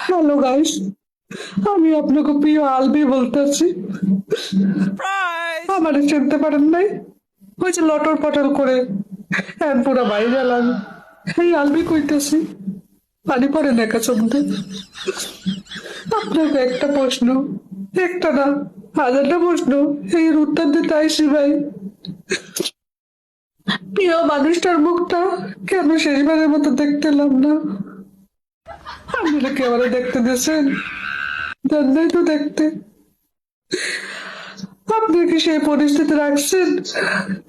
Hello guys, আমি আপনাকে প্রিয় আলবি বলতেছি। আমারে চিনতে পারেন নাই? ওই যে লটর পটর করে এখন পুরা বাইরে এলাম, এই আলবি কইতেছি। পানি পড়ে না চোখে। আপনাকে একটা প্রশ্ন, একটা না, হাজারটা প্রশ্ন, এর উত্তর দিতে আইসি ভাই। প্রিয় মানুষটার মুখটা কেন শেষবারের মতো দেখতে এলাম না? আপনারা কি আমারে দেখতে দিয়েছেন? দেন নাই তো দেখতে। আপনি কি সেই পরিস্থিতি রাখছেন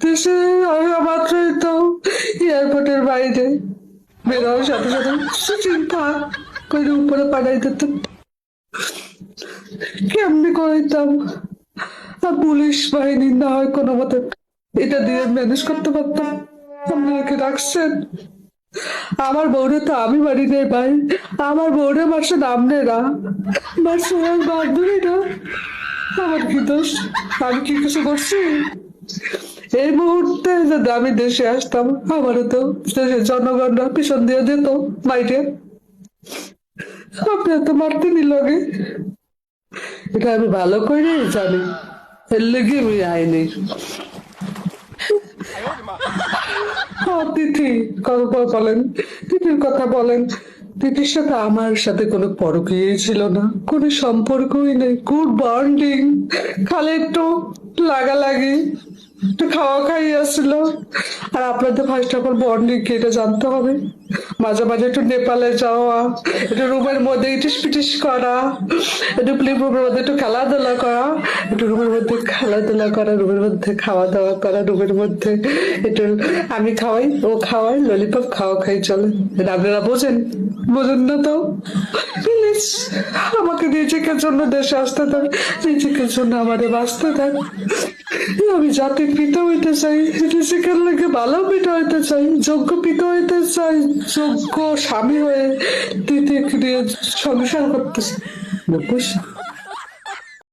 দেশে আসা মাত্রই তো এয়ারপোর্টের বাইরে বেরোর সাথে সাথে চিন্তা করে উপরে পাঠাই দিতেন? কেমনি করাইতাম? আর পুলিশ বাহিনী না হয় কোনো মতে এটা দিয়ে ম্যানেজ করতে পারতাম। আপনারা কি রাখছেন? আমার বউরে তো আমি বাড়ি নেই ভাই, আমার বউরে মারছেন আপনারা, মারছে আমার বান্ধবীরা। আমার কি দোষ? আমি কি কিছু করছি? এই মুহূর্তে যদি আমি দেশে আসতাম, আমারও তো দেশের জনগণরা পিছন দিয়ে যেত মাইরে। আপনি তো মারতেনি লগে, এটা আমি ভালো করে জানি। এর লেগে আমি আইনি। তিথি কথা বলেন, তিথির কথা বলেন। তিথির সাথে আমার সাথে কোনো পরকীয় ছিল না, কোনো সম্পর্কই নেই, গুড বন্ডিং, খালি একটু লাগালাগি, একটু খাওয়া খাই আসছিল। আর আপনাদের ফার্স্ট অফ অল বন্ডিং কি এটা জানতে হবে। মাঝে মাঝে একটু নেপালে যাওয়া, একটু রুমের মধ্যে ইটিস পিটিস করা, একটু প্লে রুমের মধ্যে একটু খেলাধুলা করা, একটু রুমের মধ্যে খেলাধুলা করা, রুমের মধ্যে খাওয়া দাওয়া করা, রুমের মধ্যে একটু আমি খাওয়াই ও খাওয়াই, ললিপপ খাওয়া খাই চলে। এটা আপনারা বোঝেন? বোঝেন না তো প্লিজ আমাকে নিজেকে জন্য দেশে আসতে দেন, নিজেকে জন্য আমাদের বাঁচতে দেন। আমি জাতির পিতা হইতে চাই, নিজেকে লাগে ভালো পিতা হইতে চাই, যোগ্য পিতা হইতে চাই, যোগ্য স্বামী হয়ে দিদিকে নিয়ে সংসার করতে চাই। বুঝ